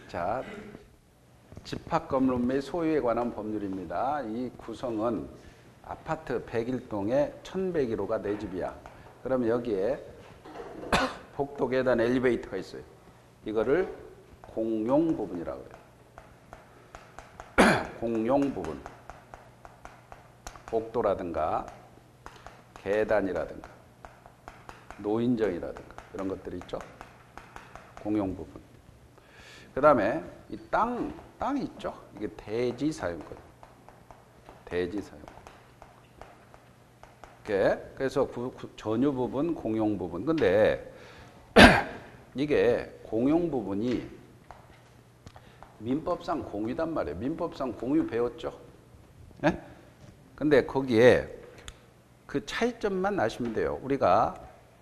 자, 집합건물 및 소유에 관한 법률입니다. 이 구성은 아파트 101동에 1101호가 내 집이야. 그러면 여기에 복도 계단 엘리베이터가 있어요. 이거를 공용 부분이라고 해요. 공용 부분. 복도라든가 계단이라든가 노인정이라든가 이런 것들이 있죠. 공용 부분. 그 다음에 이 땅이 있죠. 이게 대지 사용권. 대지 사용권. 그래서 전유 부분, 공용 부분. 근데 이게 공용 부분이 민법상 공유단 말이에요. 민법상 공유 배웠죠. 예? 근데 거기에 그 차이점만 아시면 돼요. 우리가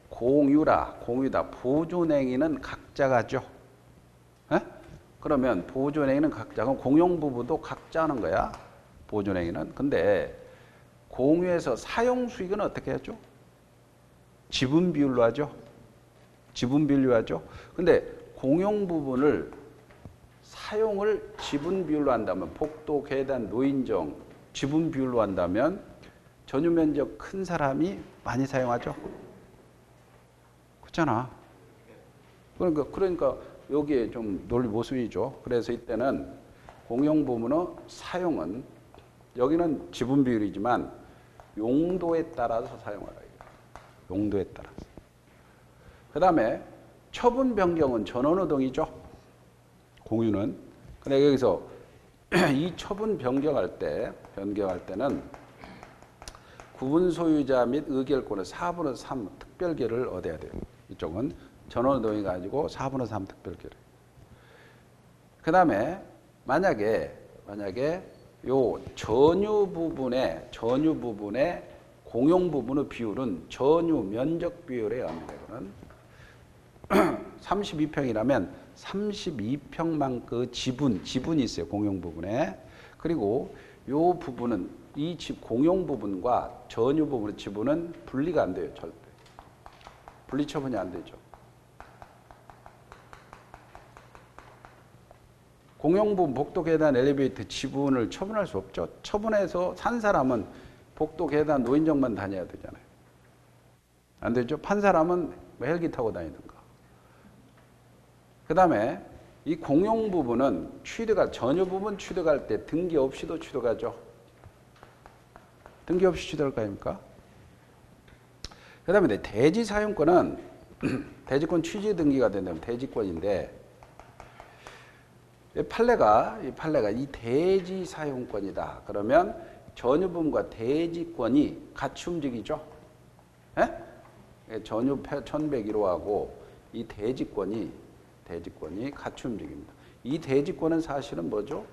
공유다. 보존행위는 각자가죠. 예? 그러면 보존행위는 각자고 공용 부분도 각자 하는 거야. 보존행위는. 근데 공유에서 사용 수익은 어떻게 하죠? 지분 비율로 하죠. 지분 비율로 하죠. 근데 공용 부분을 사용을 지분 비율로 한다면 복도, 계단, 노인정 지분 비율로 한다면 전유 면적 큰 사람이 많이 사용하죠. 그렇잖아. 그러니까 여기에 좀 논리 모순이죠. 그래서 이때는 공용 부분의 사용은 여기는 지분 비율이지만 용도에 따라서 사용하라. 용도에 따라서. 그 다음에 처분 변경은 전원노동이죠. 공유는. 근데 여기서 이 처분 변경할 때는 구분 소유자 및 의결권의 4분의 3 특별계를 얻어야 돼요. 이쪽은 전원노동이 가지고 4분의 3 특별계를. 그 다음에 만약에 요 전유 부분의 공용 부분의 비율은 전유 면적 비율에 합니다. 이거는 32평이라면 32평만 그 지분이 있어요. 공용 부분에. 그리고 요 부분은 이 집 공용 부분과 전유 부분의 지분은 분리가 안 돼요. 절대. 분리 처분이 안 되죠. 공용 부분, 복도, 계단, 엘리베이터 지분을 처분할 수 없죠. 처분해서 산 사람은 복도, 계단, 노인정만 다녀야 되잖아요. 안 되죠. 판 사람은 헬기 타고 다니든가. 그 다음에 이 공용 부분은 전유 부분 취득할 때 등기 없이도 취득하죠. 등기 없이 취득할 거 아닙니까? 그 다음에 대지 사용권은 대지권 취지 등기가 된다면 대지권인데 이 판례가 이 대지 사용권이다. 그러면 전유 부분과 대지권이 같이 움직이죠. 예? 전유 1101호하고 이 대지권이 같이 움직입니다. 이 대지권은 사실은 뭐죠?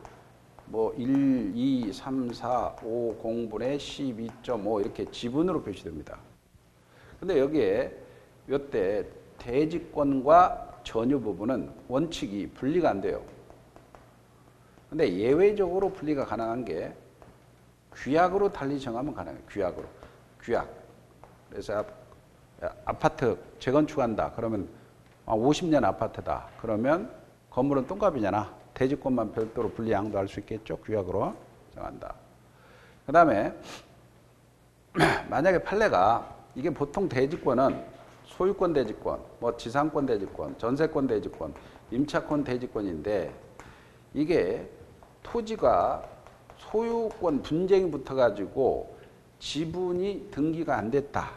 뭐 1, 2, 3, 4, 5, 0분의 12.5 이렇게 지분으로 표시됩니다. 근데 여기에 이때 대지권과 전유 부분은 원칙이 분리가 안 돼요. 근데 예외적으로 분리가 가능한 게 규약으로 달리 정하면 가능해요. 규약. 그래서 아파트 재건축한다. 그러면 50년 아파트다. 그러면 건물은 똥값이잖아. 대지권만 별도로 분리 양도할 수 있겠죠. 규약으로 정한다. 그 다음에 만약에 판례가 이게 보통 대지권은 소유권 대지권, 뭐 지상권 대지권, 전세권 대지권, 임차권 대지권인데 이게 토지가 소유권 분쟁이 붙어가지고 지분이 등기가 안 됐다.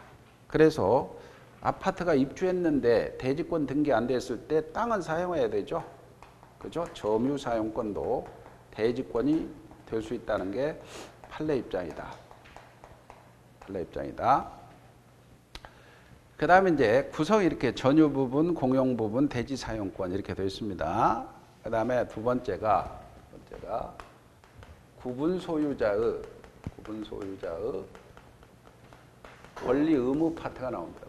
그래서 아파트가 입주했는데 대지권 등기 안 됐을 때 땅은 사용해야 되죠. 그죠? 점유 사용권도 대지권이 될 수 있다는 게 판례 입장이다. 그 다음에 이제 구성이 이렇게 전유 부분, 공용 부분, 대지 사용권 이렇게 되어 있습니다. 그 다음에 두 번째가 구분 소유자의 권리 의무 파트가 나옵니다.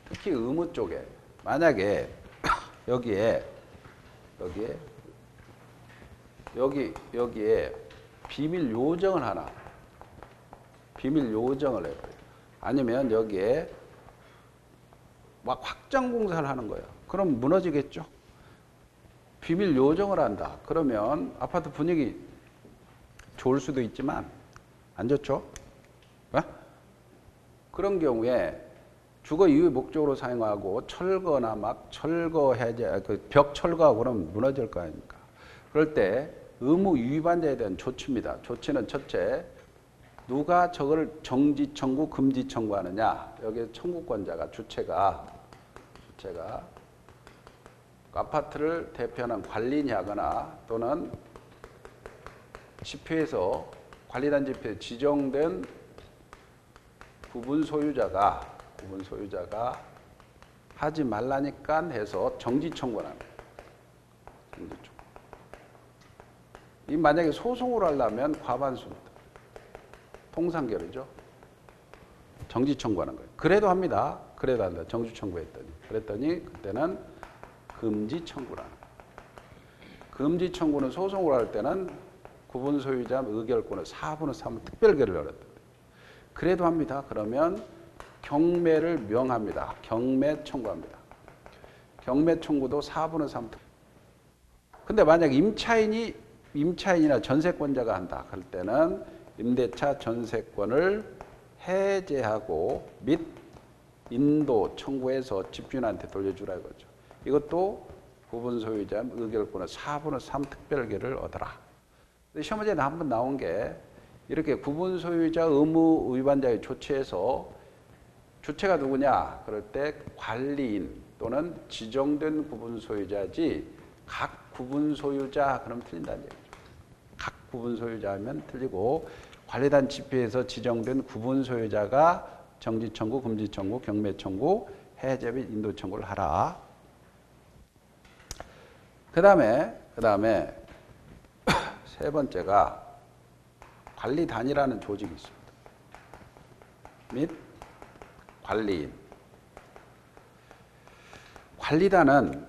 특히 의무 쪽에 만약에 여기에 비밀 요정을 해버려요. 아니면 여기에 막 확장 공사를 하는 거예요. 그럼 무너지겠죠. 비밀 요정을 한다. 그러면 아파트 분위기 좋을 수도 있지만 안 좋죠? 어? 그런 경우에 주거 이유 목적으로 사용하고 철거나 막 철거 해제, 그 벽 철거하고 그러면 무너질 거 아닙니까? 그럴 때 의무 위반자에 대한 조치입니다. 조치는 첫째, 누가 저걸 정지 청구, 금지 청구하느냐? 여기 청구권자가 주체가 아파트를 대표하는 관리인이거나 또는 집회에서 관리단 집회에 지정된 구분 소유자가 하지 말라니까 해서 정지 청구를 합니다. 정지 청구. 이 만약에 소송을 하려면 과반수입니다. 통상결이죠. 정지 청구하는 거예요. 그래도 합니다. 그래도 한다. 정지 청구했더니. 그랬더니 그때는 금지 청구라는 거예요. 금지 청구는 소송을 할 때는 구분 소유자 의결권을 4분의 3 특별결을 열었다. 그래도 합니다. 그러면 경매를 명합니다. 경매 청구합니다. 경매 청구도 4분의 3. 근데 만약 임차인이나 전세권자가 한다. 그럴 때는 임대차 전세권을 해제하고 및 인도 청구해서 집주인한테 돌려주라 이거죠. 이것도 구분 소유자 의결권을 4분의 3 특별결을 얻어라. 시험 문제에 한번 나온 게 이렇게 구분 소유자 의무 위반자의 조치에서 주체가 누구냐? 그럴 때 관리인 또는 지정된 구분 소유자지 각 구분 소유자 그러면 틀린다는 얘기죠. 각 구분 소유자 하면 틀리고 관리단 집회에서 지정된 구분 소유자가 정지 청구, 금지 청구, 경매 청구, 해제 및 인도 청구를 하라. 그다음에 세 번째가 관리단이라는 조직이 있습니다. 및 관리인. 관리단은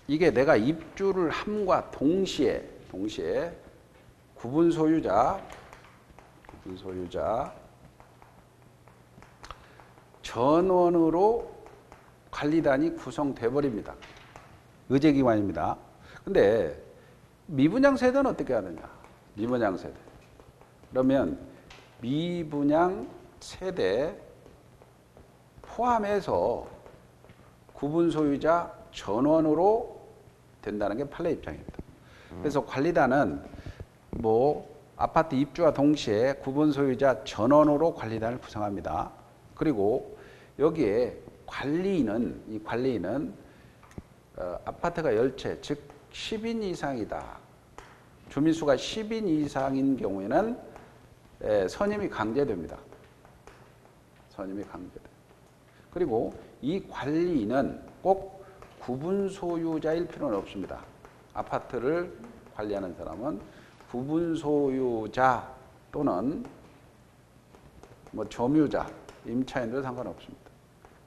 이게 내가 입주를 함과 동시에 구분 소유자 전원으로 관리단이 구성돼 버립니다. 의제기관입니다. 근데 미분양 세대는 어떻게 하느냐? 미분양 세대. 그러면 미분양 세대 포함해서 구분 소유자 전원으로 된다는 게 판례 입장입니다. 그래서 관리단은 아파트 입주와 동시에 구분 소유자 전원으로 관리단을 구성합니다. 그리고 여기에 관리인은 아파트가 10채, 즉 10인 이상이다. 주민수가 10인 이상인 경우에는 선임이 강제됩니다. 그리고 이 관리인은 꼭 구분 소유자일 필요는 없습니다. 아파트를 관리하는 사람은 구분 소유자 또는 점유자, 임차인도 상관없습니다.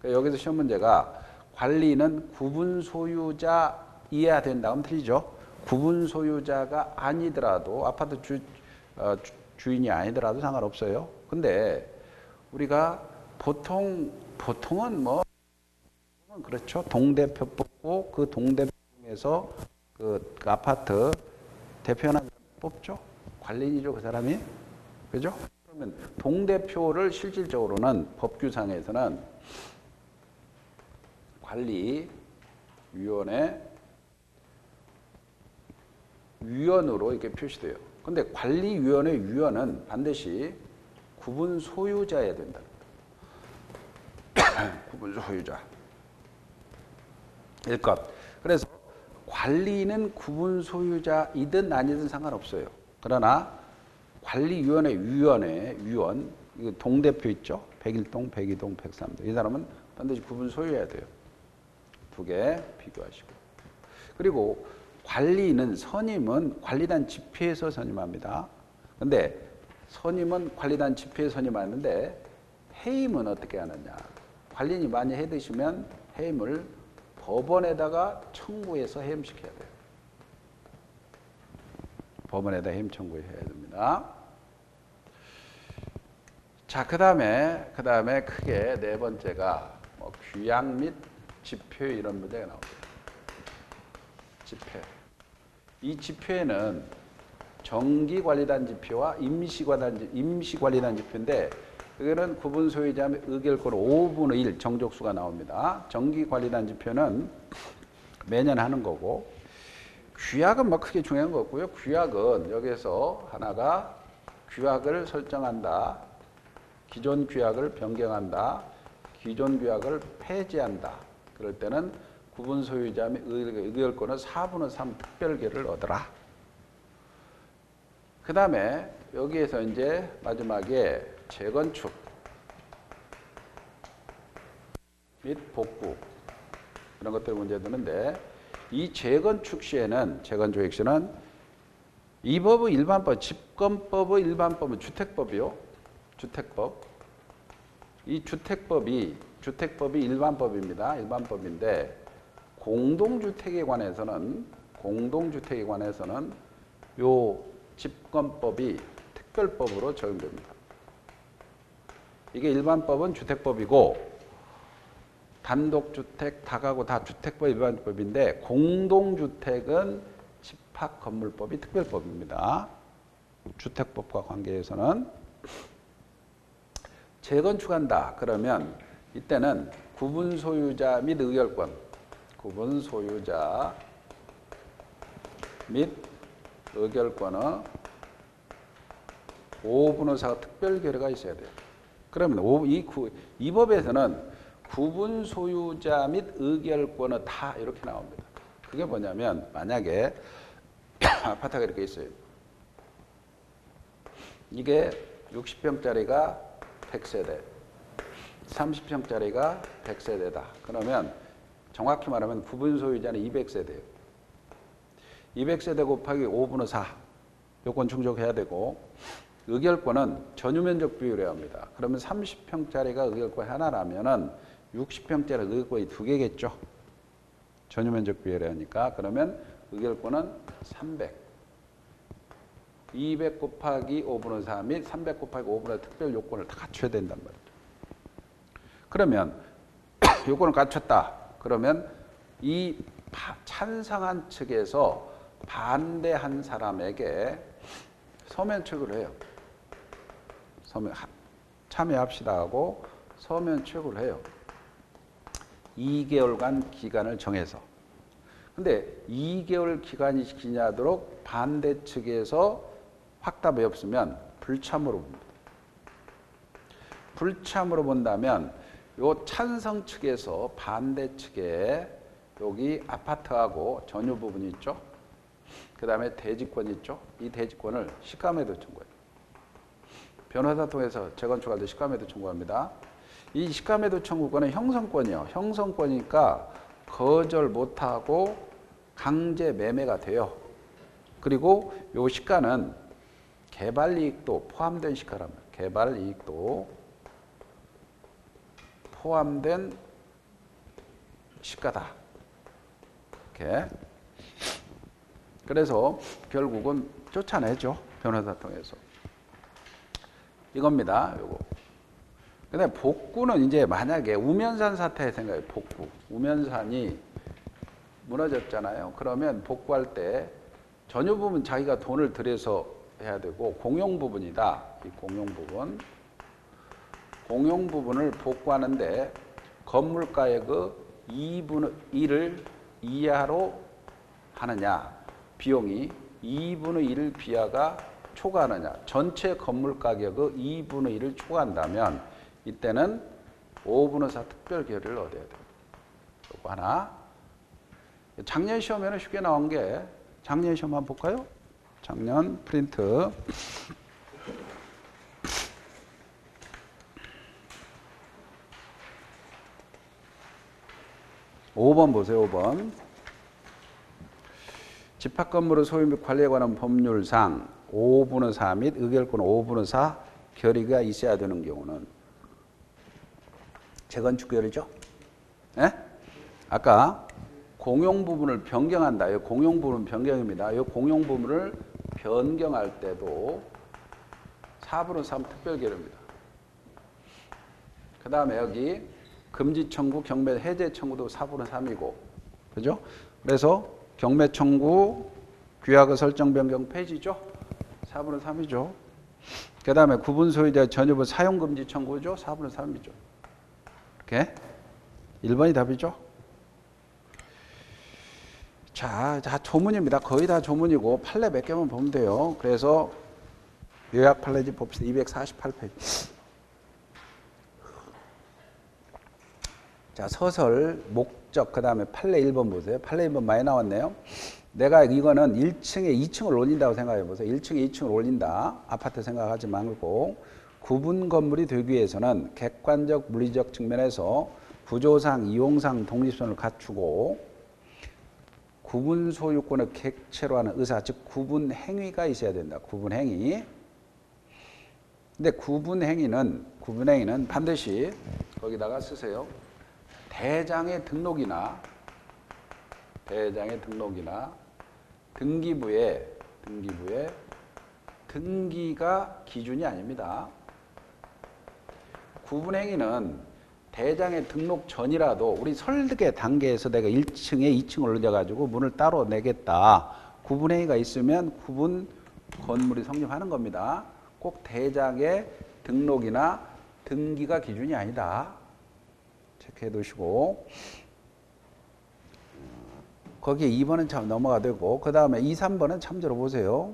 그러니까 여기서 시험 문제가 관리는 구분 소유자이어야 된다 하면 틀리죠. 구분 소유자가 아니더라도 아파트 주인이 아니더라도 상관없어요. 근데 우리가 보통은 그렇죠. 동대표 뽑고 그 동대표 중에서 그 아파트 대표하는 뽑죠. 관리인이죠, 그 사람이. 그죠? 그러면 동대표를 실질적으로는 법규상에서는 관리위원회 위원으로 이렇게 표시돼요. 근데 관리위원회 위원은 반드시 구분 소유자여야 된다. 구분 소유자. 일것. 그래서 관리는 구분 소유자이든 아니든 상관없어요. 그러나 관리위원회 위원, 이거 동대표 있죠? 101동, 102동, 103동. 이 사람은 반드시 구분 소유해야 돼요. 두 개 비교하시고. 그리고 선임은 관리단 집회에서 선임합니다. 근데 선임은 관리단 집회에 선임하는데 해임은 어떻게 하느냐. 관리인이 많이 해드시면 해임을 법원에다가 청구해서 해임시켜야 돼요. 법원에다 해임 청구해야 됩니다. 자, 그 다음에 크게 네 번째가 규약 및 집회 이런 문제가 나옵니다. 지표. 이 지표에는 정기관리단 지표와 임시관리단 지표인데 여기는 구분 소유자 및 의결권 5분의 1 정족수가 나옵니다. 정기관리단 지표는 매년 하는 거고 규약은 뭐 크게 중요한 거 없고요. 규약은 여기서 하나가 규약을 설정한다. 기존 규약을 변경한다. 기존 규약을 폐지한다. 그럴 때는 구분 소유자 및 의결권은 4분의 3 특별계를 얻어라. 그 다음에 여기에서 이제 마지막에 재건축 및 복구 이런 것들 문제 드는데 이 재건축 시에는 이 법의 일반법, 집권법의 일반법은 주택법이요. 주택법. 이 주택법이 일반법입니다. 일반법인데 공동주택에 관해서는 요 집권법이 특별법으로 적용됩니다. 이게 일반법은 주택법이고 단독주택, 다가구 다 주택법 일반법인데 공동주택은 집합건물법이 특별법입니다. 주택법과 관계에서는 재건축한다. 그러면 이때는 구분소유자 및 의결권, 구분소유자 및 의결권의 5분의 4가 특별 결의가 있어야 돼요. 그러면 이 법에서는 구분 소유자 및 의결권은 다 이렇게 나옵니다. 그게 뭐냐면 만약에 아파트가 이렇게 있어요. 이게 60평짜리가 100세대, 30평짜리가 100세대다. 그러면 정확히 말하면 구분 소유자는 200세대예요. 200세대 곱하기 5분의 4 요건 충족해야 되고 의결권은 전유면적 비율이어야 합니다. 그러면 30평짜리가 의결권 하나라면은 60평짜리 의결권이 2개겠죠. 전유면적 비율이니까. 그러면 의결권은 300. 200 곱하기 5분의 4 및 300 곱하기 5분의 4 특별 요건을 다 갖춰야 된단 말이죠. 그러면 요건을 갖췄다. 그러면 이 찬성한 측에서 반대한 사람에게 서면 최고를 해요. 참여합시다 하고 서면 최고를 해요. 2개월간 기간을 정해서. 근데 2개월 기간이 지나도록 반대 측에서 확답이 없으면 불참으로 봅니다. 불참으로 본다면 요 찬성 측에서 반대 측에 여기 아파트하고 전유 부분이 있죠. 그 다음에 대지권이 있죠. 이 대지권을 시가매도 청구해요. 변호사 통해서 재건축할 때 시가매도 청구합니다. 이 시가매도 청구권은 형성권이요. 형성권이니까 거절 못하고 강제 매매가 돼요. 그리고 요 시가는 개발이익도 포함된 시가랍니다. 개발이익도 포함된 시가다. 이렇게. 그래서 결국은 쫓아내죠. 변호사 통해서. 이겁니다. 요거. 근데 복구는 이제 만약에 우면산 사태 생각해요. 복구. 우면산이 무너졌잖아요. 그러면 복구할 때 전유 부분 자기가 돈을 들여서 해야 되고 공용 부분이다. 이 공용 부분. 공용 부분을 복구하는데 건물가의 그 2분의 1을 이하로 하느냐. 비용이 2분의 1을 비하가 초과하느냐. 전체 건물 가격의 2분의 1을 초과한다면 이때는 5분의 4 특별 결의를 얻어야 돼요. 이거 하나. 작년 시험에는 쉽게 나온 게 작년 시험 한번 볼까요? 작년 프린트. (5번) 보세요. 5번. 집합건물의 소유 및 관리에 관한 법률상 5분의 4 및 의결권 5분의 4 결의가 있어야 되는 경우는 재건축 결의죠. 네? 아까 공용 부분을 변경한다. 이 공용 부분 변경입니다. 이 공용 부분을 변경할 때도 4분의 3 특별 결의입니다. 그 다음에 여기 금지 청구, 경매 해제 청구도 4분의 3이고, 그죠? 그래서 경매 청구, 규약의 설정 변경 폐지죠. 4분의 3이죠. 그 다음에 구분 소유자 전유부 사용 금지 청구죠. 4분의 3이죠. 이렇게 1번이 답이죠. 자, 조문입니다. 거의 다 조문이고 판례 몇 개만 보면 돼요. 그래서 요약 판례집 봅시다. 248페이지. 자, 서설, 목적, 그 다음에 판례 1번 보세요. 판례 1번 많이 나왔네요. 내가 이거는 1층에 2층을 올린다고 생각해 보세요. 1층에 2층을 올린다. 아파트 생각하지 말고 구분 건물이 되기 위해서는 객관적, 물리적 측면에서 구조상, 이용상 독립성을 갖추고 구분 소유권을 객체로 하는 의사, 즉 구분 행위가 있어야 된다. 구분 행위. 근데 구분 행위는 반드시 거기다가 쓰세요. 대장의 등록이나 등기부의 등기가 기준이 아닙니다. 구분 행위는 대장의 등록 전이라도 우리 설득의 단계에서 내가 1층에 2층을 올려가지고 문을 따로 내겠다. 구분 행위가 있으면 구분 건물이 성립하는 겁니다. 꼭 대장의 등록이나 등기가 기준이 아니다. 체크해 두시고 거기에 2번은 참 넘어가 되고 그 다음에 2, 3번은 참조로 보세요.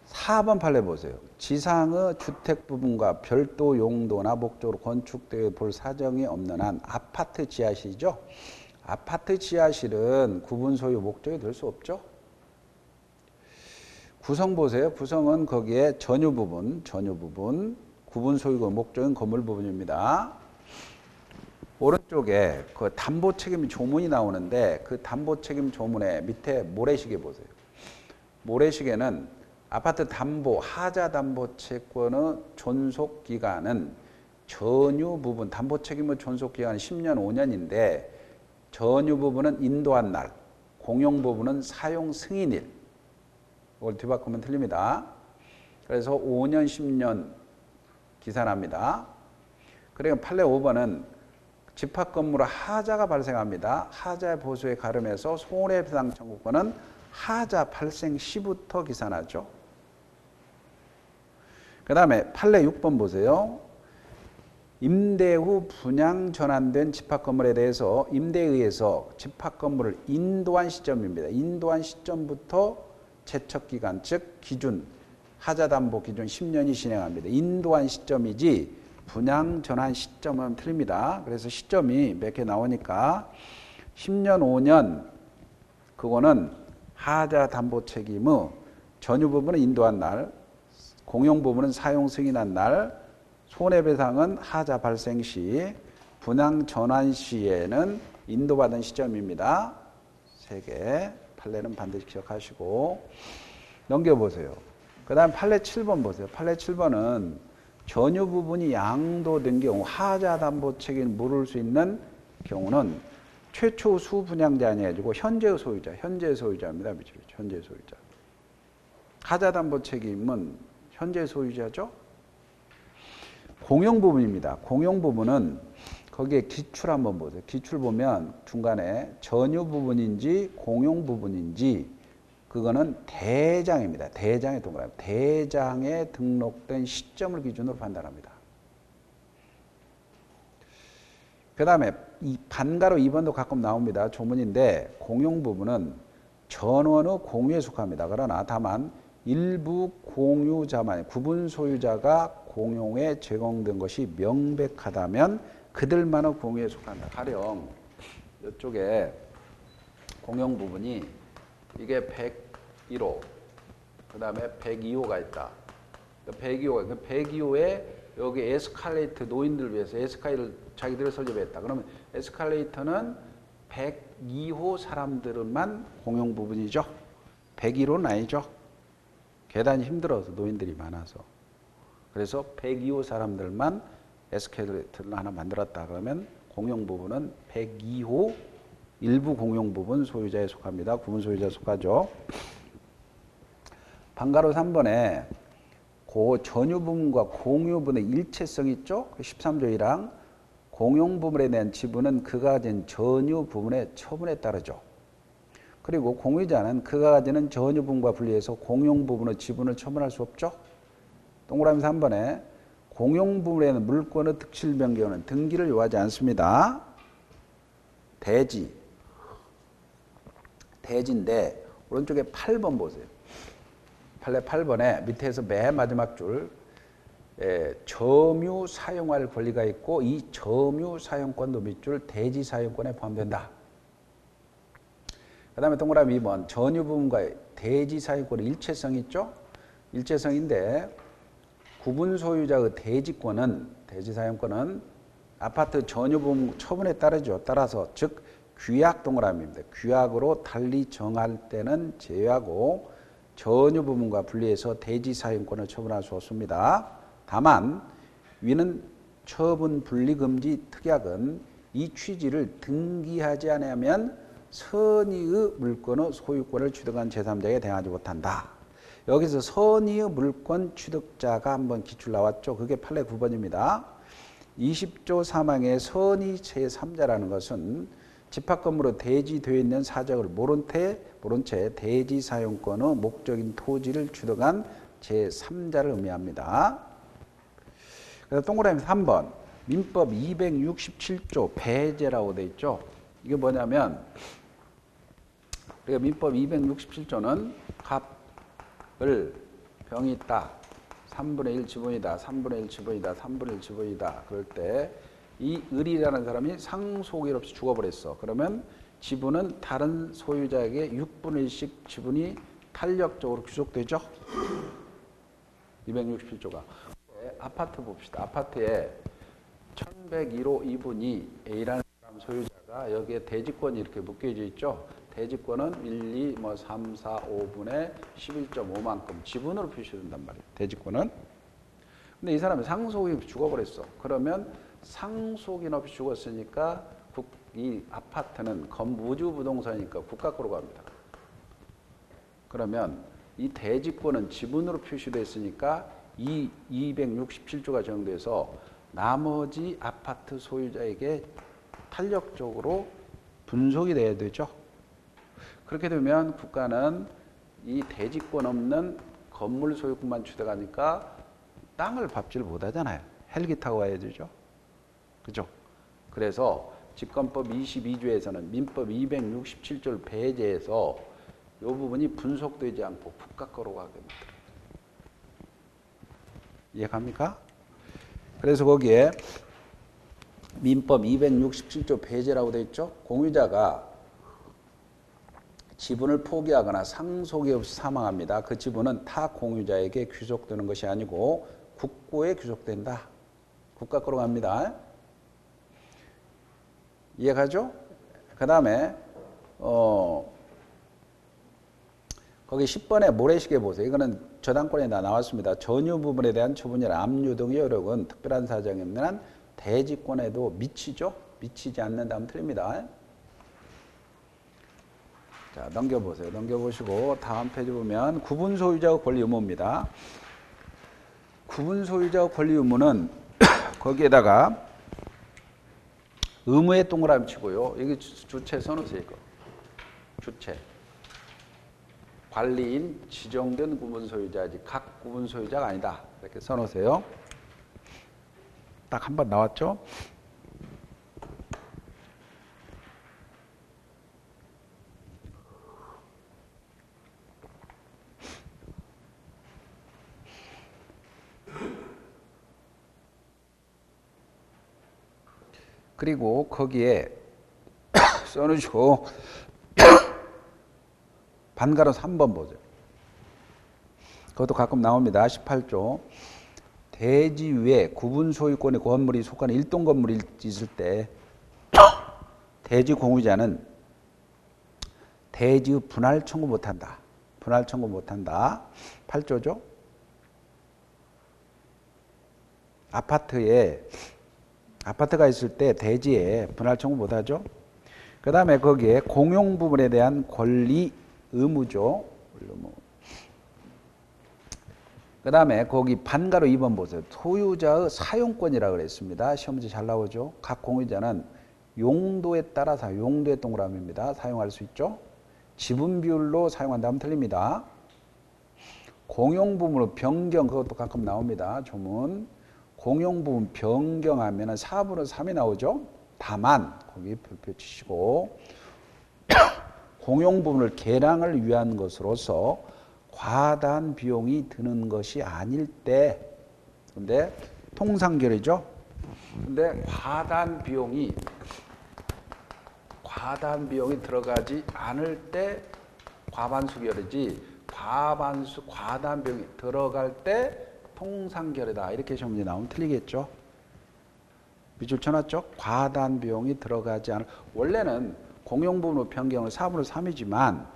4번 판례 보세요. 지상의 주택 부분과 별도 용도나 목적으로 건축되어 볼 사정이 없는 한 아파트 지하실이죠. 아파트 지하실은 구분 소유 목적이 될 수 없죠. 구성 보세요. 구성은 거기에 전유 부분, 구분 소유가 목적인 건물 부분입니다. 오른쪽에 그 담보 책임 조문이 나오는데 그 담보 책임 조문의 밑에 모래시계 보세요. 모래시계는 아파트 담보, 하자 담보 채권의 존속 기간은 전유 부분, 담보 책임의 존속 기간은 10년, 5년인데 전유 부분은 인도한 날, 공용 부분은 사용 승인일. 이걸 뒤바꾸면 틀립니다. 그래서 5년, 10년 기산합니다. 그러니까 판례 5번은 집합 건물의 하자가 발생합니다. 하자의 보수에 가름해서 손해배상 청구권은 하자 발생 시부터 기산하죠. 그 다음에 판례 6번 보세요. 임대 후 분양 전환된 집합 건물에 대해서 임대에 의해서 집합 건물을 인도한 시점입니다. 인도한 시점부터 채척기간, 즉 기준, 하자담보 기준 10년이 진행합니다. 인도한 시점이지 분양 전환 시점은 틀립니다. 그래서 시점이 몇 개 나오니까 10년, 5년 그거는 하자 담보 책임의 전유 부분은 인도한 날, 공용 부분은 사용 승인한 날, 손해배상은 하자 발생 시, 분양 전환 시에는 인도받은 시점입니다. 3개 판례는 반드시 기억하시고 넘겨보세요. 그 다음 판례 7번 보세요. 판례 7번은 전유 부분이 양도된 경우 하자 담보 책임을 물을 수 있는 경우는 최초 수 분양자 아니고 현재의 소유자입니다. 현재 소유자. 하자 담보 책임은 현재 소유자죠. 공용 부분입니다. 공용 부분은 거기에 기출 한번 보세요. 기출 보면 중간에 전유 부분인지 공용 부분인지 그거는 대장입니다. 대장에 동그라미. 대장에 등록된 시점을 기준으로 판단합니다. 그 다음에 이 반가로 2번도 가끔 나옵니다. 조문인데 공용 부분은 전원의 공유에 속합니다. 그러나 다만 일부 공유자만 구분 소유자가 공용에 제공된 것이 명백하다면 그들만의 공유에 속한다. 가령 이쪽에 공용 부분이 이게 101호, 그 다음에 102호가 있다. 102호에 여기 에스컬레이터 노인들을 위해서 에스컬레이터를 자기들이 설립했다. 그러면 에스컬레이터는 102호 사람들만 공용 부분이죠. 101호는 아니죠. 계단이 힘들어서 노인들이 많아서. 그래서 102호 사람들만 에스컬레이터를 하나 만들었다. 그러면 공용 부분은 102호 일부 공용 부분 소유자에 속합니다. 구분 소유자에 속하죠. 반가로 3번에 그 전유 부분과 공유 부분의 일체성 있죠? 13조 1항 공용 부분에 대한 지분은 그가 가진 전유 부분의 처분에 따르죠. 그리고 공유자는 그가 가지는 전유 부분과 분리해서 공용 부분의 지분을 처분할 수 없죠. 동그라미 3번에 공용 부분에는 물권의 득실 변경은 등기를 요하지 않습니다. 대지인데 오른쪽에 8번 보세요. 8번에 밑에서 맨 마지막 줄 점유 사용할 권리가 있고 이 점유 사용권도 밑줄 대지 사용권에 포함된다. 그 다음에 동그라미 2번 전유 부분과 대지 사용권의 일체성이 있죠. 일체성인데 구분 소유자의 대지권은 대지 사용권은 아파트 전유 부분 처분에 따르죠. 따라서 즉 규약 동그라미입니다. 규약으로 달리 정할 때는 제외하고 전유 부분과 분리해서 대지 사용권을 처분할 수 없습니다. 다만 위는 처분 분리금지 특약은 이 취지를 등기하지 않으면 선의의 물권의 소유권을 취득한 제3자에게 대항하지 못한다. 여기서 선의의 물권 취득자가 한번 기출 나왔죠. 그게 판례 9번입니다. 20조 3항의 선의 제3자라는 것은 집합건물로 대지되어 있는 사적을 모른 채 대지 사용권의 목적인 토지를 취득한 제3자를 의미합니다. 그래서 동그라미 3번 민법 267조 배제라고 되어 있죠. 이게 뭐냐면 우리가 민법 267조는 값을 병이 있다. 3분의 1 지분이다. 3분의 1 지분이다. 3분의 1 지분이다. 그럴 때 이 을이라는 사람이 상속일 없이 죽어버렸어. 그러면 지분은 다른 소유자에게 6분의 1씩 지분이 탄력적으로 귀속되죠. 267조가. 아파트 봅시다. 아파트에 1101호 2분이 A라는 사람 소유자가 여기에 대지권이 이렇게 묶여져 있죠. 대지권은 1, 2, 3, 4, 5분의 11.5만큼 지분으로 표시된단 말이에요. 대지권은. 근데 이 사람이 상속이 없이 죽어버렸어. 그러면 상속인 없이 죽었으니까 이 아파트는 무주 부동산이니까 국가 거로 갑니다. 그러면 이 대지권은 지분으로 표시되어 있으니까 이 267조가 적용돼서 나머지 아파트 소유자에게 탄력적으로 분속이 돼야 되죠. 그렇게 되면 국가는 이 대지권 없는 건물 소유권만 취득하니까 땅을 밟지를 못하잖아요. 헬기 타고 와야 되죠. 그죠? 그래서 집권법 22조에서는 민법 267조를 배제해서 이 부분이 분속되지 않고 국가 거로 가게 됩니다. 이해갑니까? 그래서 거기에 민법 267조 배제라고 되어 있죠. 공유자가 지분을 포기하거나 상속이 없이 사망합니다. 그 지분은 타 공유자에게 귀속되는 것이 아니고 국고에 귀속된다. 국가 거로 갑니다. 이해가죠? 그 다음에 거기 10번에 모래시계 보세요. 이거는 저당권에 다 나왔습니다. 전유 부분에 대한 처분이나 압류 등의 여력은 특별한 사정이 없는 한 대지권에도 미치죠? 미치지 않는다면 틀립니다. 자, 넘겨보세요. 넘겨보시고 다음 페이지 보면 구분소유자의 권리 의무입니다. 구분소유자의 권리 의무는 거기에다가 의무의 동그라미 치고요. 여기 주체 써놓으세요. 이거. 주체. 관리인 지정된 구분소유자지 각 구분소유자가 아니다. 이렇게 써놓으세요. 딱 한 번 나왔죠? 그리고 거기에 써놓으시고 반가로 3번 보세요. 그것도 가끔 나옵니다. 18조. 대지 위에 구분 소유권의 건물이 속하는 일동 건물이 있을 때 대지 공유자는 대지의 분할 청구 못한다. 분할 청구 못한다. 8조죠. 아파트가 있을 때 대지에 분할 청구 못하죠. 그 다음에 거기에 공용 부분에 대한 권리 의무죠. 그 그 다음에 거기 반가로 2번 보세요. 소유자의 사용권이라고 그랬습니다. 시험 문제 잘 나오죠. 각 공유자는 용도에 따라서 용도의 동그라미입니다. 사용할 수 있죠. 지분 비율로 사용한다면 틀립니다. 공용 부분으로 변경, 그것도 가끔 나옵니다. 조문. 공용 부분 변경하면 4분의 3이 나오죠. 다만 거기 별표 치시고 공용 부분을 개량을 위한 것으로서 과다한 비용이 드는 것이 아닐 때, 근데 통상결이죠. 근데 과다한 비용이 들어가지 않을 때 과반수결이지, 과다한 비용이 들어갈 때 통상결이다. 이렇게 시험 문제 나오면 틀리겠죠. 밑줄 쳐놨죠? 과다한 비용이 들어가지 않을, 원래는 공용 부분의 변경은 4분의 3이지만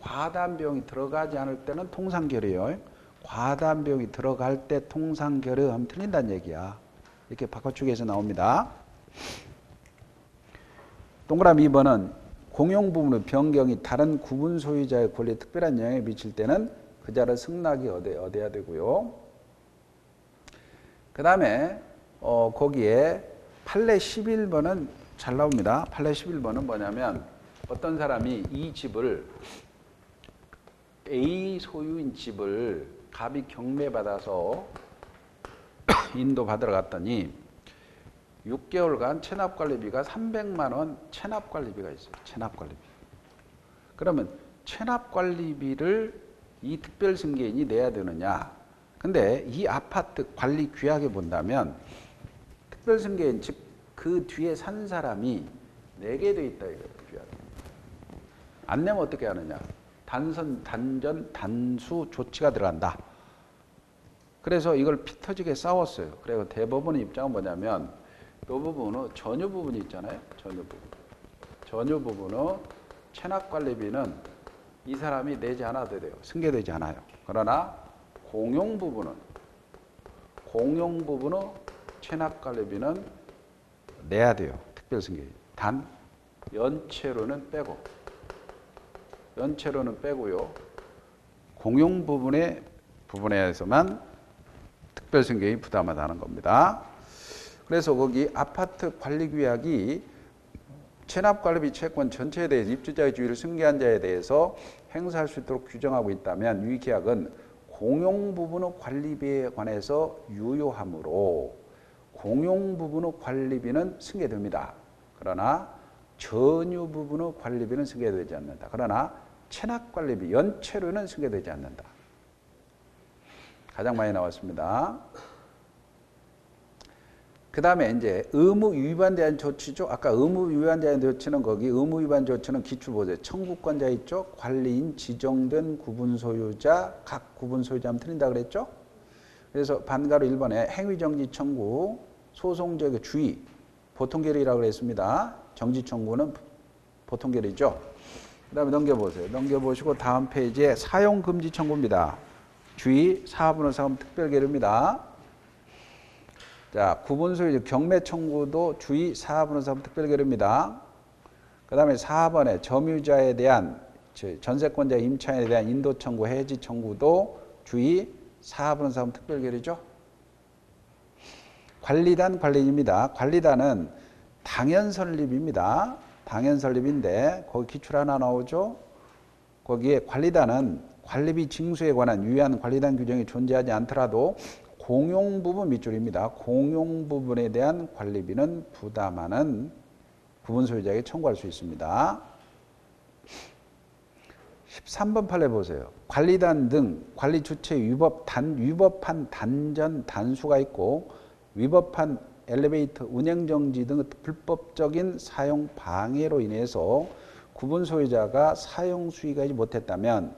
과다한 비용이 들어가지 않을 때는 통상결이에요. 과다한 비용이 들어갈 때 통상결의 하면 틀린다는 얘기야. 이렇게 바꿔주기에서 나옵니다. 동그라미 2번은 공용 부분의 변경이 다른 구분 소유자의 권리에 특별한 영향을 미칠 때는 그 자를 승낙이 얻어야 되고요. 그 다음에 거기에 판례 11번은 잘 나옵니다. 판례 11번은 뭐냐면 어떤 사람이 이 집을 A 소유인 집을 갑이 경매받아서 인도받으러 갔더니 6개월간 체납관리비가 300만 원 체납관리비가 있어요. 체납관리비. 그러면 체납관리비를 이 특별승계인이 내야 되느냐. 근데 이 아파트 관리 규약에 본다면 특별승계인, 즉 그 뒤에 산 사람이 내게 돼 있다 이거예요. 규약에. 안 내면 어떻게 하느냐. 단수 조치가 들어간다. 그래서 이걸 피 터지게 싸웠어요. 그리고 대법원의 입장은 뭐냐면 이 부분은 전유 부분이 있잖아요. 전유 부분의 체납관리비는 이 사람이 내지 않아도 돼요. 승계되지 않아요. 그러나 공용 부분의 체납관리비는 내야 돼요. 특별승계. 단 연체료는 빼고요. 공용 부분에서만 특별승계인이 부담하다는 겁니다. 그래서 거기 아파트 관리규약이 체납관리비 채권 전체에 대해서 입주자의 주의를 승계한 자에 대해서 행사할 수 있도록 규정하고 있다면 이 계약은 공용 부분의 관리비에 관해서 유효하므로 공용 부분의 관리비는 승계됩니다. 그러나 전유 부분의 관리비는 승계되지 않는다. 그러나 체납관리비, 연체료는 승계되지 않는다. 가장 많이 나왔습니다. 그 다음에 이제 의무 위반에 대한 조치죠. 아까 의무 위반에 대한 조치는 거기 의무 위반 조치는 기출 보세요. 청구권자 있죠. 관리인 지정된 구분 소유자, 각 구분 소유자면 틀린다 그랬죠. 그래서 반가로 1번에 행위정지 청구, 소송적의 주의, 보통결의라고 그랬습니다. 정지 청구는 보통결의죠. 그 다음에 넘겨보세요. 넘겨보시고 다음 페이지에 사용금지 청구입니다. 주의, 4분의 3 특별결의입니다. 자, 구분소유자 경매 청구도 주의 4분의 3 특별결의입니다. 그 다음에 4번에 점유자에 대한 전세권자 임차인에 대한 인도 청구, 해지 청구도 주의 4분의 3 특별결의죠. 관리단 관리인입니다. 관리단은 당연설립입니다. 당연설립인데 거기 기출 하나 나오죠. 거기에 관리단은 관리비 징수에 관한 유의한 관리단 규정이 존재하지 않더라도 공용 부분 밑줄입니다. 공용 부분에 대한 관리비는 부담하는 구분 소유자에게 청구할 수 있습니다. 13번 판례 보세요. 관리단 등 관리 주체 위법한 단전 단수가 있고 위법한 엘리베이터 운행 정지 등 불법적인 사용 방해로 인해서 구분 소유자가 사용 수익하지 못했다면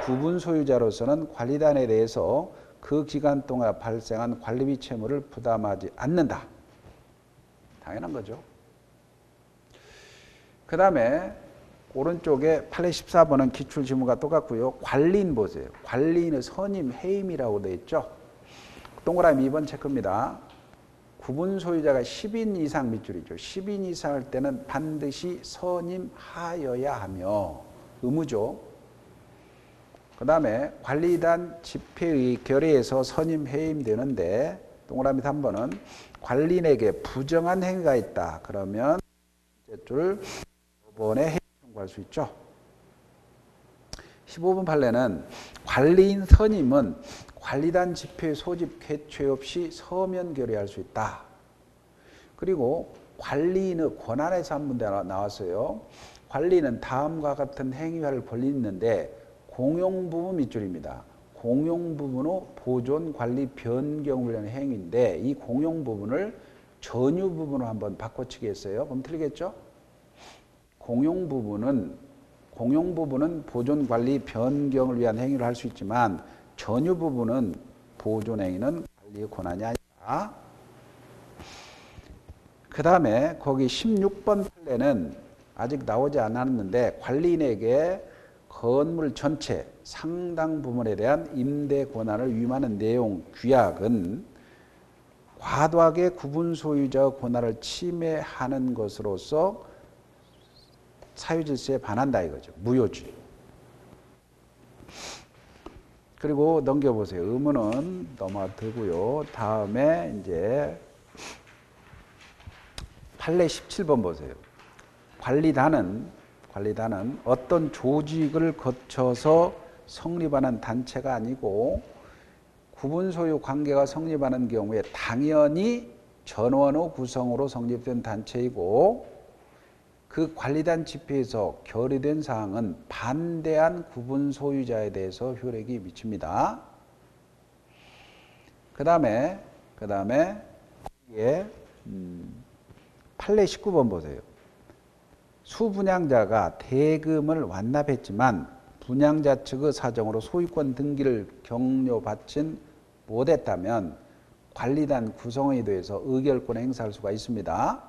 구분 소유자로서는 관리단에 대해서 그 기간 동안 발생한 관리비 채무를 부담하지 않는다. 당연한 거죠. 그 다음에 오른쪽에 판례 14번은 기출지문과 똑같고요. 관리인 보세요. 관리인의 선임, 해임이라고 되어 있죠. 동그라미 2번 체크입니다. 구분 소유자가 10인 이상 밑줄이죠. 10인 이상 할 때는 반드시 선임하여야 하며 의무죠. 그 다음에 관리단 집회의 결의에서 선임 해임되는데 동그라미 3번은 관리인에게 부정한 행위가 있다. 그러면 둘째 줄 법원에 해임 청구할 수 있죠. 15번 판례는 관리인 선임은 관리단 집회 소집 개최 없이 서면 결의할 수 있다. 그리고 관리인의 권한에서 한 문제 나왔어요. 관리인은 다음과 같은 행위할 권리 있는데 공용부분 밑줄입니다. 공용부분의 보존 관리 변경을 위한 행위인데 이 공용부분을 전유부분으로 한번 바꿔치기 했어요. 그럼 틀리겠죠? 공용부분은 보존 관리 변경을 위한 행위를 할 수 있지만 전유부분은 보존 행위는 관리의 권한이 아니다. 그 다음에 거기 16번 판례는 아직 나오지 않았는데 관리인에게 건물 전체 상당 부분에 대한 임대 권한을 위임하는 내용 규약은 과도하게 구분 소유자의 권한을 침해하는 것으로서 사유질서에 반한다 이거죠. 무효지. 그리고 넘겨보세요. 의문은 넘어두고요. 다음에 이제 판례 17번 보세요. 관리단은 어떤 조직을 거쳐서 성립하는 단체가 아니고 구분 소유 관계가 성립하는 경우에 당연히 전원의 구성으로 성립된 단체이고 그 관리단 집회에서 결의된 사항은 반대한 구분 소유자에 대해서 효력이 미칩니다. 그 다음에 여기에 판례 19번 보세요. 수분양자가 대금을 완납했지만 분양자 측의 사정으로 소유권 등기를 격려받진 못했다면 관리단 구성에 대해서 의결권을 행사할 수가 있습니다.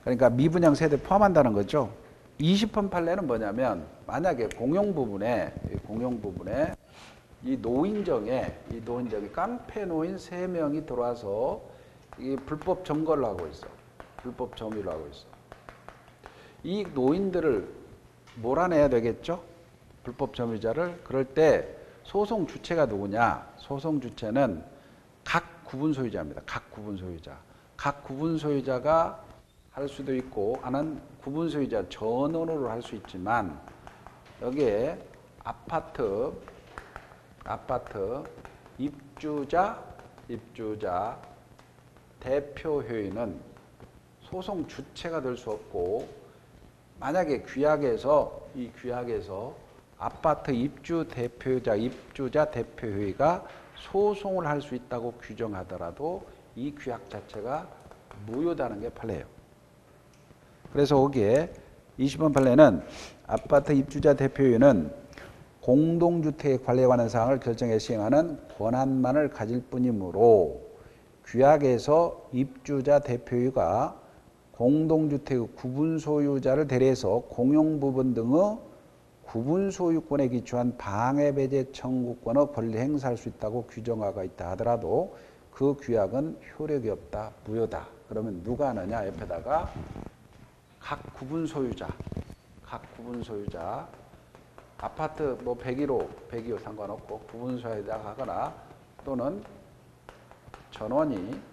그러니까 미분양 세대 포함한다는 거죠. 20번 판례는 뭐냐면 만약에 공용 부분에 이 노인정에 깡패 노인 3명이 들어와서 이 불법 점거를 하고 있어. 불법 점유를 하고 있어. 이 노인들을 몰아내야 되겠죠? 불법 점유자를. 그럴 때 소송 주체가 누구냐? 소송 주체는 각 구분 소유자입니다. 각 구분 소유자. 각 구분 소유자가 할 수도 있고 아는 구분 소유자 전원으로 할 수 있지만 여기에 아파트 입주자 대표회의는 소송 주체가 될 수 없고 만약에 이 규약에서 아파트 입주자 대표회의가 소송을 할 수 있다고 규정하더라도 이 규약 자체가 무효다는 게 판례예요. 그래서 거기에 20번 판례는 아파트 입주자 대표회의는 공동주택 관리에 관한 사항을 결정해 시행하는 권한만을 가질 뿐이므로 규약에서 입주자 대표회의가 공동주택의 구분 소유자를 대리해서 공용부분 등의 구분 소유권에 기초한 방해 배제 청구권의 권리 행사할 수 있다고 규정하고 있다 하더라도 그 규약은 효력이 없다, 무효다. 그러면 누가 하느냐? 옆에다가 각 구분 소유자 아파트 102호 상관없고 구분 소유자 하거나 또는 전원이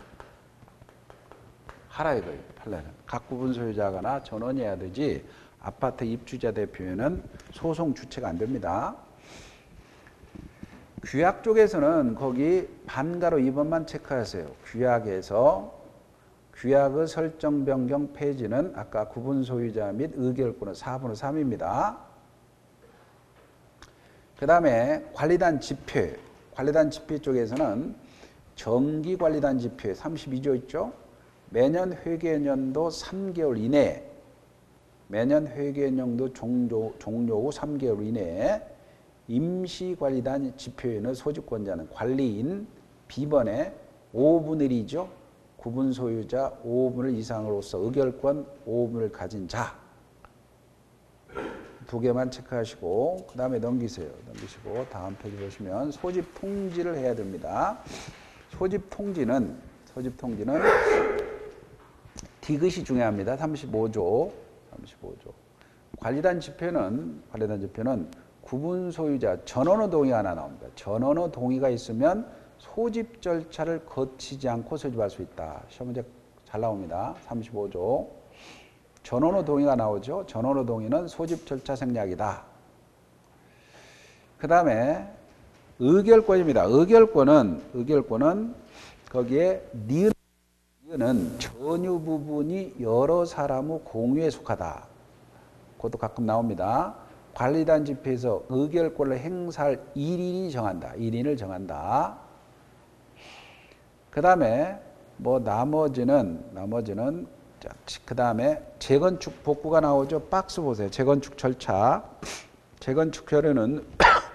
하라 이거예요. 판례는 각 구분 소유자거나 전원이 해야 되지 아파트 입주자 대표회는 소송 주체가 안 됩니다. 규약 쪽에서는 거기 반가로 2번만 체크하세요. 규약의 설정 변경 폐지는 아까 구분 소유자 및 의결권은 4분의 3입니다. 그 다음에 관리단 집회 쪽에서는 정기관리단 집회 32조 있죠. 매년 회계연도 3개월 이내에 매년 회계연도 종료 후 3개월 이내에 임시관리단 집회에는 소집권자는 관리인 B번에 5분의 1이죠. 구분 소유자 5분의 1 이상으로서 의결권 5분을 가진 자. 두 개만 체크하시고 그 다음에 넘기시고 다음 페이지 보시면 소집 통지를 해야 됩니다. 소집 통지는 디귿이 중요합니다. 35조. 관리단 집회는 구분 소유자 전원의 동의가 하나 나옵니다. 전원의 동의가 있으면 소집 절차를 거치지 않고 소집할 수 있다. 시험 문제 잘 나옵니다. 35조. 전원의 동의가 나오죠. 전원의 동의는 소집 절차 생략이다. 그 다음에 의결권입니다. 의결권은 거기에 니은은 전유 부분이 여러 사람의 공유에 속하다. 그것도 가끔 나옵니다. 관리단 집회에서 의결권을 행사할 1인이 정한다. 1인을 정한다. 그 다음에 뭐 나머지는 그 다음에 재건축 복구가 나오죠. 박스 보세요. 재건축 절차. 재건축 결의는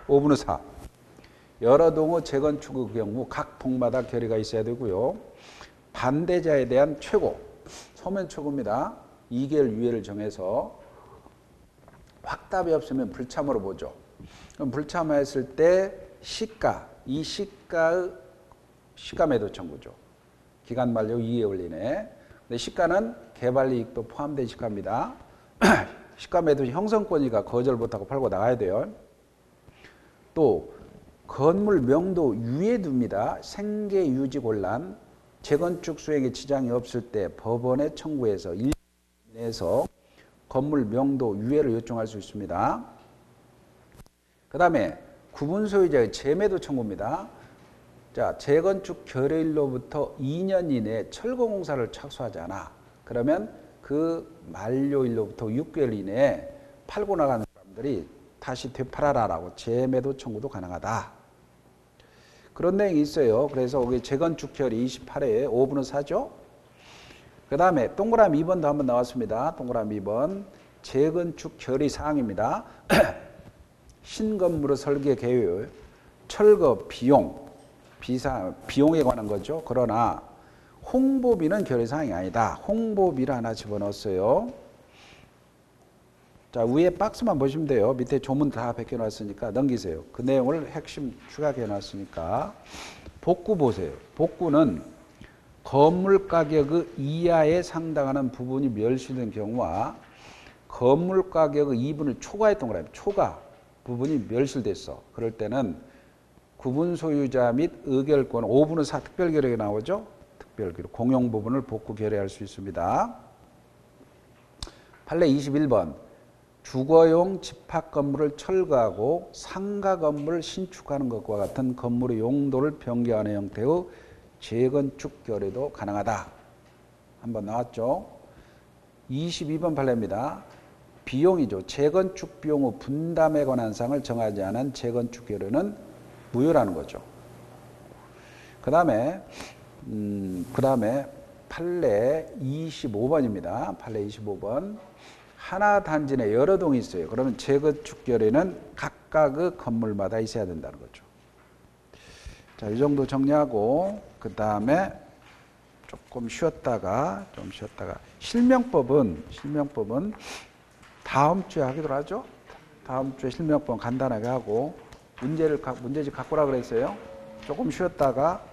5분의 4. 여러 동의 재건축의 경우 각 동마다 결의가 있어야 되고요. 반대자에 대한 최고, 소면 최고입니다. 2개월 유예를 정해서 확답이 없으면 불참으로 보죠. 그럼 불참했을 때 시가, 이 시가의 시가 매도 청구죠. 기간 만료 2개월 이내. 근데 시가는 개발 이익도 포함된 시가입니다. 시가 매도 형성권이니까 거절 못하고 팔고 나가야 돼요. 또 건물 명도 유예 둡니다. 생계 유지 곤란, 재건축 수행에 지장이 없을 때 법원에 청구해서 1년 내에서 건물 명도 유예를 요청할 수 있습니다. 그 다음에 구분 소유자의 재매도 청구입니다. 자, 재건축 결의일로부터 2년 이내에 철거공사를 착수하지 않아. 그러면 그 만료일로부터 6개월 이내에 팔고 나가는 사람들이 다시 되팔아라라고 재매도 청구도 가능하다. 그런 내용이 있어요. 그래서 여기 재건축 결의 28회에 5분의 4죠. 그 다음에 동그라미 2번도 한번 나왔습니다. 동그라미 2번. 재건축 결의 사항입니다. 신건물의 설계 계획, 철거 비용, 비용에 관한 거죠. 그러나 홍보비는 결의 사항이 아니다. 홍보비를 하나 집어넣었어요. 자, 위에 박스만 보시면 돼요. 밑에 조문 다 베껴놨으니까 넘기세요. 그 내용을 핵심 추가해 놨으니까. 복구 보세요. 복구는 건물 가격의 이하에 상당하는 부분이 멸실된 경우와 건물 가격의 2분을 초과했던 거라면 초과 부분이 멸실됐어. 그럴 때는 구분 소유자 및 의결권 5분의 4 특별결의가 나오죠. 특별결의 공용 부분을 복구 결의할 수 있습니다. 판례 21번. 주거용 집합 건물을 철거하고 상가 건물을 신축하는 것과 같은 건물의 용도를 변경하는 형태의 재건축 결의도 가능하다. 한번 나왔죠. 22번 판례입니다. 비용이죠. 재건축 비용의 분담에 관한 사항을 정하지 않은 재건축 결의는 무효라는 거죠. 그 다음에 판례 25번입니다. 판례 25번. 하나 단지 내 여러 동이 있어요. 그러면 재건축 결의는 각각의 건물마다 있어야 된다는 거죠. 자, 이 정도 정리하고 그 다음에 조금 쉬었다가 실명법은 다음 주에 하기로 하죠. 다음 주에 실명법 간단하게 하고 문제집 갖고 오라 그랬어요. 조금 쉬었다가